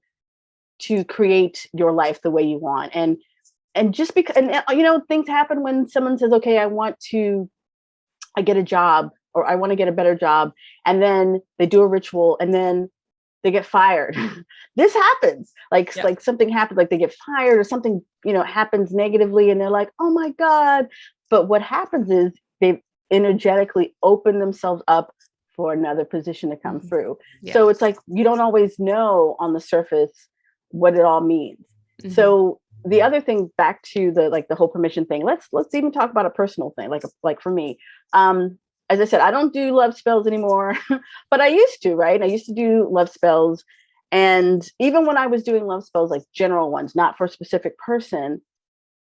create your life the way you want. And just because, things happen when someone says, okay, I get a job or I want to get a better job. And then they do a ritual and then they get fired. This happens. Like something happens, like they get fired or something, happens negatively and they're like, oh my God. But what happens is they energetically open themselves up for another position to come through. Yeah. So it's like, you don't always know on the surface what it all means. Mm-hmm. So the other thing, back to the whole permission thing, let's even talk about a personal thing. Like for me, as I said, I don't do love spells anymore, but I used to, right? I used to do love spells. And even when I was doing love spells, like general ones, not for a specific person,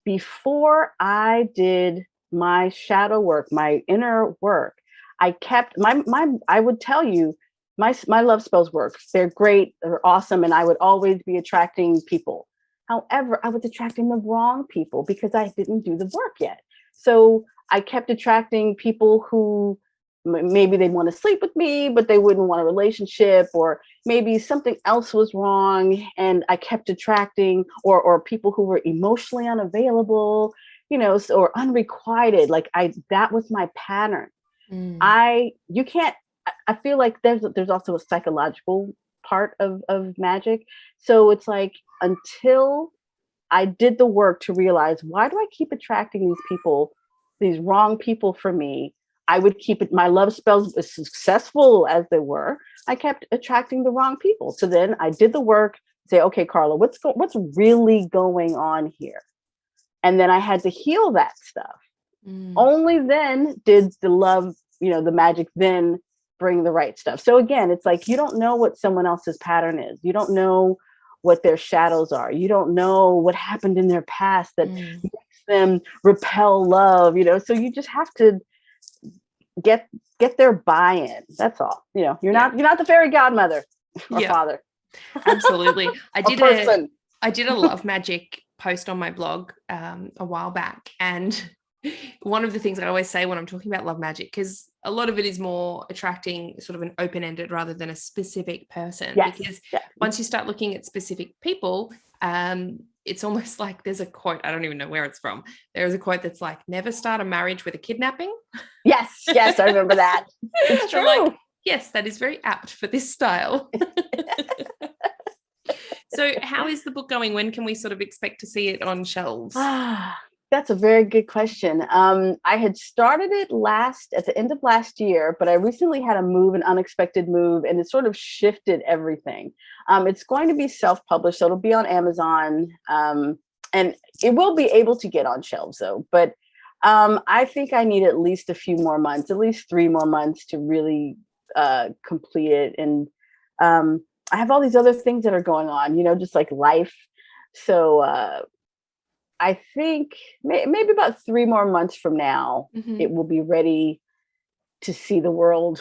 before I did my shadow work, my inner work, I kept I would tell you, my love spells work. They're great. They're awesome. And I would always be attracting people. However, I was attracting the wrong people because I didn't do the work yet. So I kept attracting people who maybe they want to sleep with me, but they wouldn't want a relationship, or maybe something else was wrong. And I kept attracting or people who were emotionally unavailable, or unrequited. That was my pattern. I feel like there's also a psychological part of magic. So it's like, until I did the work to realize, why do I keep attracting these people, these wrong people for me? I would keep it, my love spells, as successful as they were, I kept attracting the wrong people. So then I did the work, say, okay, Carla, what's really going on here? And then I had to heal that stuff. Only then did the love, the magic then bring the right stuff. So again, it's like, you don't know what someone else's pattern is. You don't know what their shadows are. You don't know what happened in their past that makes them repel love, so you just have to get their buy-in. That's all. You're not the fairy godmother or father. Absolutely. I did a love magic post on my blog a while back, and one of the things I always say when I'm talking about love magic, because a lot of it is more attracting sort of an open-ended rather than a specific person. Yes. Because once you start looking at specific people, it's almost like there's a quote, I don't even know where it's from. There's a quote that's like, never start a marriage with a kidnapping. Yes, I remember that. It's true. Like, yes, that is very apt for this style. So how is the book going? When can we sort of expect to see it on shelves? That's a very good question. I had started it at the end of last year, but I recently had an unexpected move, and it sort of shifted everything. It's going to be self-published, so it'll be on Amazon, and it will be able to get on shelves though. But I think I need at least a few more months, at least 3 more months to really complete it. And I have all these other things that are going on, just like life. So I think maybe about 3 more months from now, it will be ready to see the world.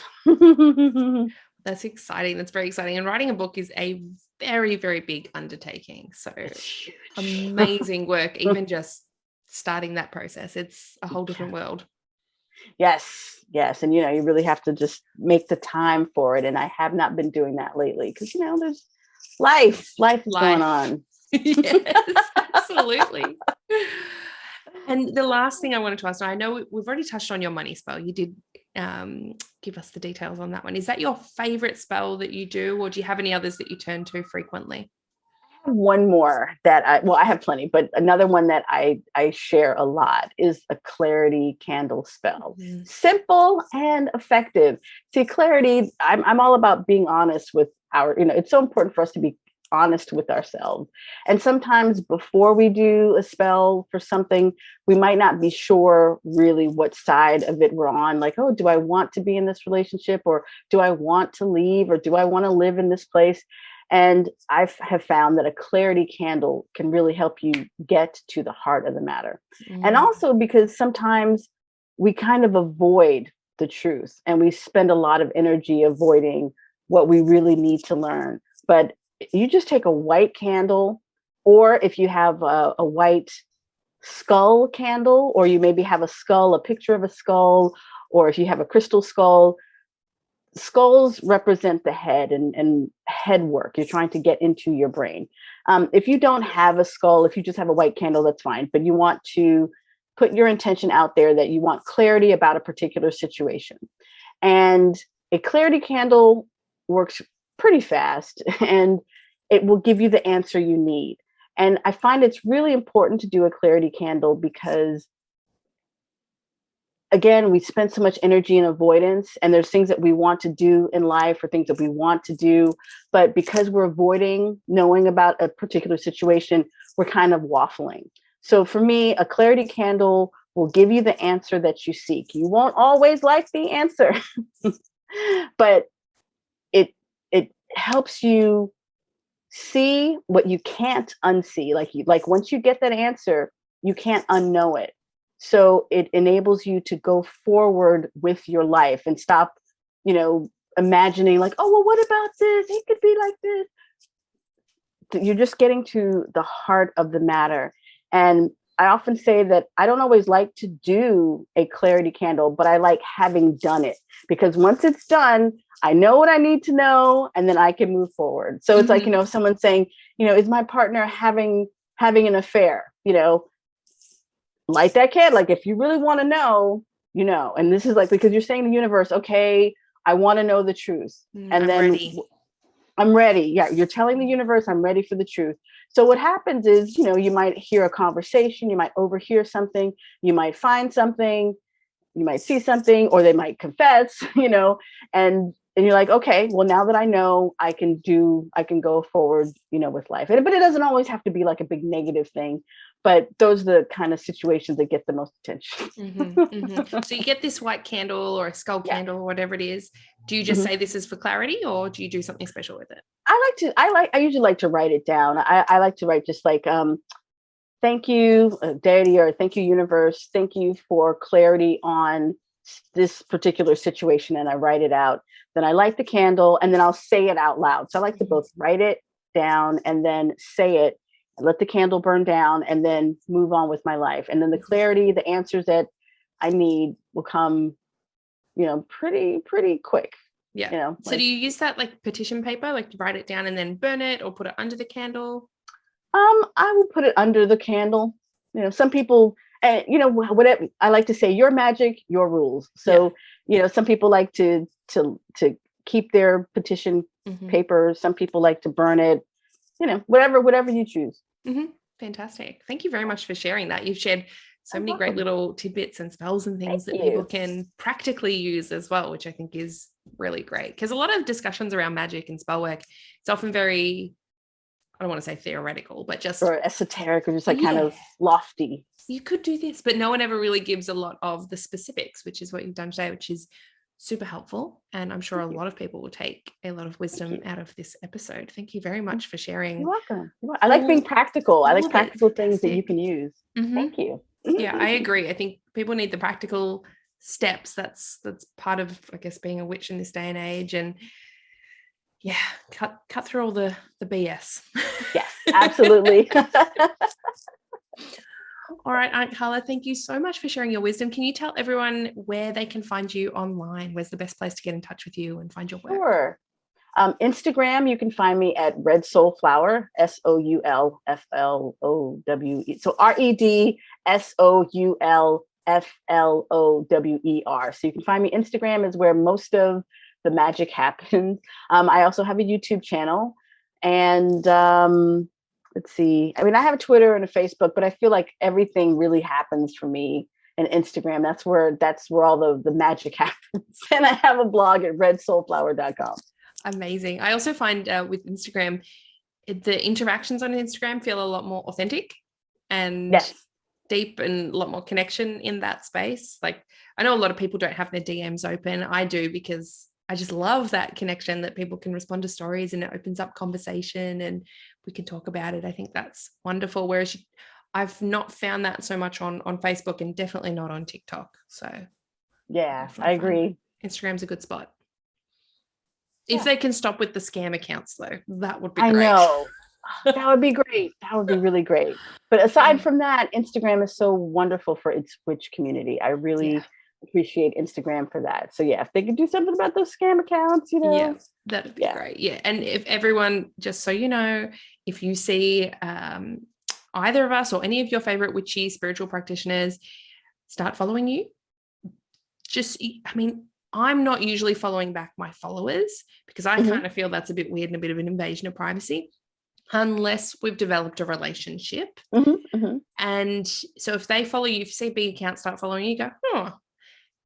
That's exciting. That's very exciting. And writing a book is a very, very big undertaking. So amazing work, even just starting that process. It's a whole different world. Yes. And, you really have to just make the time for it. And I have not been doing that lately because, there's life is going on. Yes, absolutely. And the last thing I wanted to ask, I know we've already touched on your money spell. You did give us the details on that one. Is that your favorite spell that you do, or do you have any others that you turn to frequently? I have one more that I have plenty, but another one that I share a lot is a clarity candle spell. Simple and effective. See, clarity, I'm all about being honest with it's so important for us to be honest with ourselves. And sometimes before we do a spell for something, we might not be sure really what side of it we're on. Like, oh, do I want to be in this relationship, or do I want to leave, or do I want to live in this place? And I have found that a clarity candle can really help you get to the heart of the matter. And also because sometimes we kind of avoid the truth, and we spend a lot of energy avoiding what we really need to learn. But you just take a white candle, or if you have a white skull candle, or you maybe have a picture of a skull, or if you have a crystal skull. Skulls represent the head and head work. You're trying to get into your brain. If you don't have a skull, if you just have a white candle, that's fine. But you want to put your intention out there that you want clarity about a particular situation. And a clarity candle works pretty fast and it will give you the answer you need. And I find it's really important to do a clarity candle because, again, we spend so much energy in avoidance, and there's things that we want to do in life or things that we want to do. But because we're avoiding knowing about a particular situation, we're kind of waffling. So for me, a clarity candle will give you the answer that you seek. You won't always like the answer, but it helps you see what you can't unsee. Like once you get that answer, you can't unknow it. So it enables you to go forward with your life and stop, imagining like, oh, well, what about this? It could be like this. You're just getting to the heart of the matter. And I often say that I don't always like to do a clarity candle, but I like having done it, because once it's done, I know what I need to know, and then I can move forward. So it's like, if someone's saying, is my partner having an affair, light that candle. Like, if you really want to know, and this is like, because you're saying to the universe, okay, I want to know the truth. And I'm then ready. I'm ready. Yeah. You're telling the universe I'm ready for the truth. So what happens is, you might hear a conversation, you might overhear something, you might find something, you might see something, or they might confess, and you're like, okay, well, now that I know, I can go forward, with life. But it doesn't always have to be like a big negative thing. But those are the kind of situations that get the most attention. So you get this white candle or a skull candle or whatever it is. Do you just say this is for clarity, or do you do something special with it? I usually like to write it down. I like to write just like, thank you, deity, or thank you, universe. Thank you for clarity on this particular situation. And I write it out. Then I light the candle, and then I'll say it out loud. So I like to both write it down and then say it, and let the candle burn down, and then move on with my life. And then the clarity, the answers that I need will come, pretty quick. Yeah. So do you use that like petition paper, like write it down and then burn it, or put it under the candle? I will put it under the candle. Some people, and whatever, I like to say, your magic, your rules. So, some people like to keep their petition paper. Some people like to burn it, whatever you choose. Fantastic. Thank you very much for sharing that. You've shared so many great little tidbits and spells and things that people can practically use as well, which I think is really great. Because a lot of discussions around magic and spell work, it's often very, I don't want to say theoretical, but just or esoteric, or just like kind of lofty. You could do this, but no one ever really gives a lot of the specifics, which is what you've done today, which is super helpful. And I'm sure a lot of people will take a lot of wisdom out of this episode. Thank you very much for sharing. You're welcome. I like being practical. I like practical things that you can use. Thank you. Yeah, I agree. I think people need the practical steps. That's part of, I guess, being a witch in this day and age. And cut through all the BS. Yes, absolutely. All right, Aunt Carla, thank you so much for sharing your wisdom. Can you tell everyone where they can find you online? Where's the best place to get in touch with you and find your work? Sure. Instagram, you can find me at Red Soul Flower, SOULFLOWE. So REDSOULFLOWER. So you can find me. Instagram is where most of the magic happens. I also have a YouTube channel, and let's see. I mean, I have a Twitter and a Facebook, but I feel like everything really happens for me in Instagram. That's where all the magic happens. And I have a blog at redsoulflower.com. Amazing. I also find with Instagram, the interactions on Instagram feel a lot more authentic and deep, and a lot more connection in that space. Like, I know a lot of people don't have their DMs open. I do, because I just love that connection, that people can respond to stories and it opens up conversation and we can talk about it. I think that's wonderful. Whereas I've not found that so much on Facebook, and definitely not on TikTok. So yeah, I agree. Instagram's a good spot. If they can stop with the scam accounts, though, that would be great. I know. That would be great. That would be really great. But aside from that, Instagram is so wonderful for its witch community. I really appreciate Instagram for that. So if they could do something about those scam accounts, that'd be great. Yeah. And if everyone, just so you know, if you see either of us or any of your favorite witchy spiritual practitioners start following you, I'm not usually following back my followers because I Mhm. kind of feel that's a bit weird and a bit of an invasion of privacy, unless we've developed a relationship. Mhm. Mhm. And so if they follow you, if you see a big account start following you, go,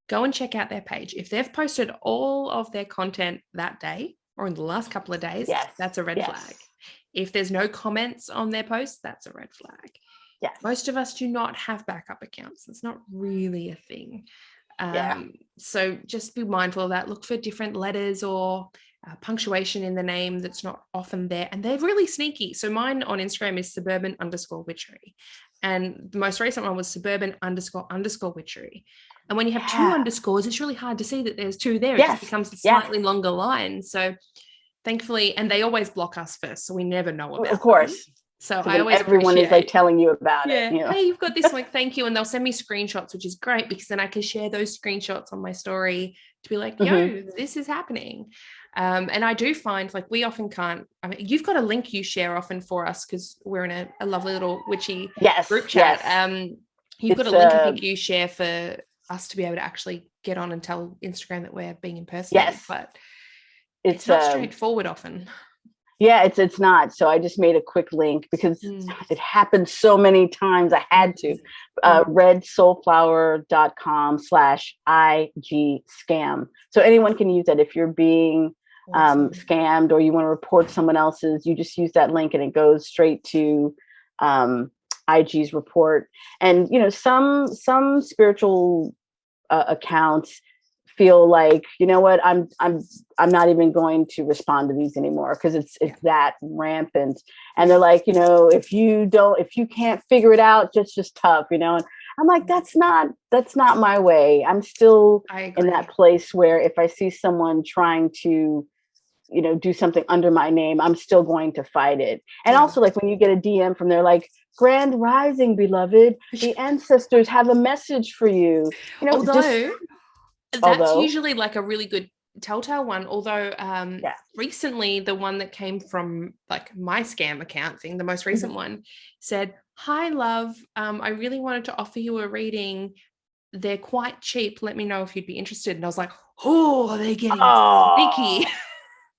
go and check out their page. If they've posted all of their content that day or in the last couple of days, Yes. that's a red Yes. flag. If there's no comments on their posts, that's a red flag. Yes. Most of us do not have backup accounts. It's not really a thing. Yeah. So just be mindful of that. Look for different letters or punctuation in the name that's not often there. And they're really sneaky. So mine on Instagram is Suburban_witchery. And the most recent one was Suburban__witchery. And when you have two underscores, it's really hard to see that there's two there. It just becomes a slightly longer line. So thankfully, and they always block us first, so we never know about Of course. them. So I always everyone is like telling you about it. You know? Hey, you've got this. Like, thank you. And they'll send me screenshots, which is great because then I can share those screenshots on my story to be like, yo, this is happening. And I do find like we often can't. I mean, you've got a link you share often for us because we're in a lovely little witchy group chat. You've got a link I think you share for us to be able to actually get on and tell Instagram that we're being impersonated. But it's not straightforward often. Yeah, it's not. So I just made a quick link because it happened so many times. I had to. redsoulflower.com/IG scam. So anyone can use that if you're being scammed or you want to report someone else's. You just use that link and it goes straight to IG's report. And you know, some spiritual accounts feel like, you know what, I'm not even going to respond to these anymore because it's that rampant. And they're like, you know, if you can't figure it out, just tough, you know. And I'm like, that's not my way. I'm still in that place where if I see someone trying to, you know, do something under my name, I'm still going to fight it. And also, like when you get a DM from there, like, Grand Rising, beloved, the ancestors have a message for you. You know, that's usually like a really good telltale one. Although recently the one that came from like my scam account thing, the most recent one said, "Hi, love. I really wanted to offer you a reading. They're quite cheap. Let me know if you'd be interested." And I was like, "Oh, they're getting sneaky."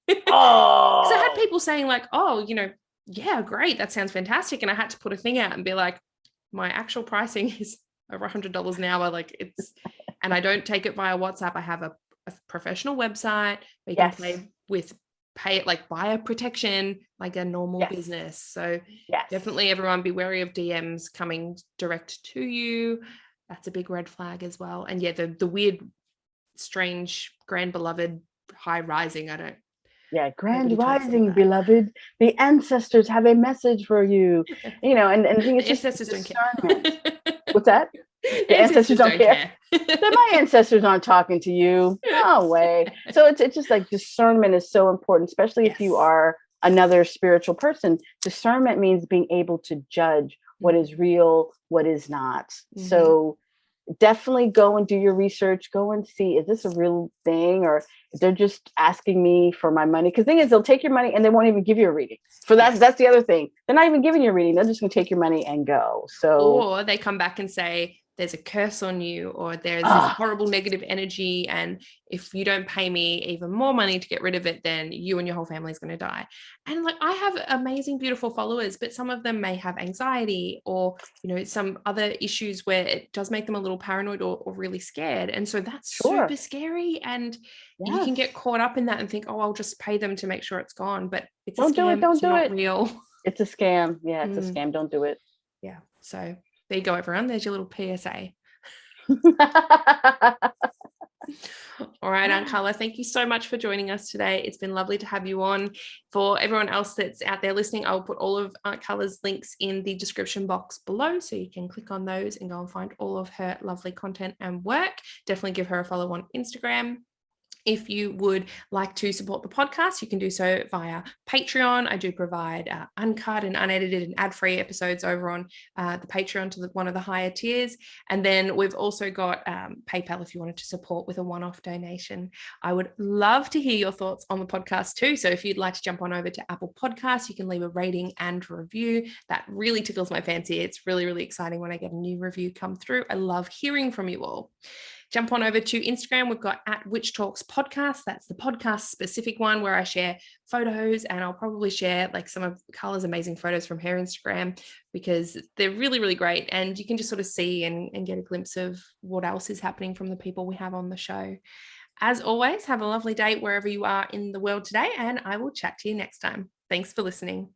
Because I had people saying like, "Oh, you know, yeah, great. That sounds fantastic." And I had to put a thing out and be like, "My actual pricing is over $100 an hour. Like it's." And I don't take it via WhatsApp. I have a professional website where you can pay it like buyer protection, like a normal business. So definitely everyone be wary of DMs coming direct to you. That's a big red flag as well. And the weird, strange, grand beloved, high rising. I don't. Yeah, Grand Rising, beloved. The ancestors have a message for you. You know, and the thing is just ancestors discernment. don't care. What's that? The ancestors don't care. My ancestors aren't talking to you. No way. So it's just like discernment is so important, especially if you are another spiritual person. Discernment means being able to judge what is real, what is not. So definitely go and do your research. Go and see, is this a real thing, or if they're just asking me for my money? Because the thing is, they'll take your money and they won't even give you a reading. So that's the other thing. They're not even giving you a reading. They're just going to take your money and go. So, or they come back and say, there's a curse on you, or there's this horrible negative energy, and if you don't pay me even more money to get rid of it, then you and your whole family is going to die. And like, I have amazing, beautiful followers, but some of them may have anxiety or, you know, some other issues where it does make them a little paranoid or really scared. And so that's super scary. And you can get caught up in that and think, oh, I'll just pay them to make sure it's gone. But it's a scam. Don't do it. Real. It's a scam. Yeah, it's a scam. Don't do it. Yeah. So there you go, everyone. There's your little PSA. All right, Aunt Carla, thank you so much for joining us today. It's been lovely to have you on. For everyone else that's out there listening, I'll put all of Aunt Carla's links in the description box below, so you can click on those and go and find all of her lovely content and work. Definitely give her a follow on Instagram. If you would like to support the podcast, you can do so via Patreon. I do provide uncut and unedited and ad-free episodes over on the Patreon to one of the higher tiers. And then we've also got PayPal if you wanted to support with a one-off donation. I would love to hear your thoughts on the podcast too. So if you'd like to jump on over to Apple Podcasts, you can leave a rating and review. That really tickles my fancy. It's really, really exciting when I get a new review come through. I love hearing from you all. Jump on over to Instagram. We've got at Witch Talks Podcast. That's the podcast specific one where I share photos, and I'll probably share like some of Carla's amazing photos from her Instagram because they're really, really great. And you can just sort of see and get a glimpse of what else is happening from the people we have on the show. As always, have a lovely day wherever you are in the world today, and I will chat to you next time. Thanks for listening.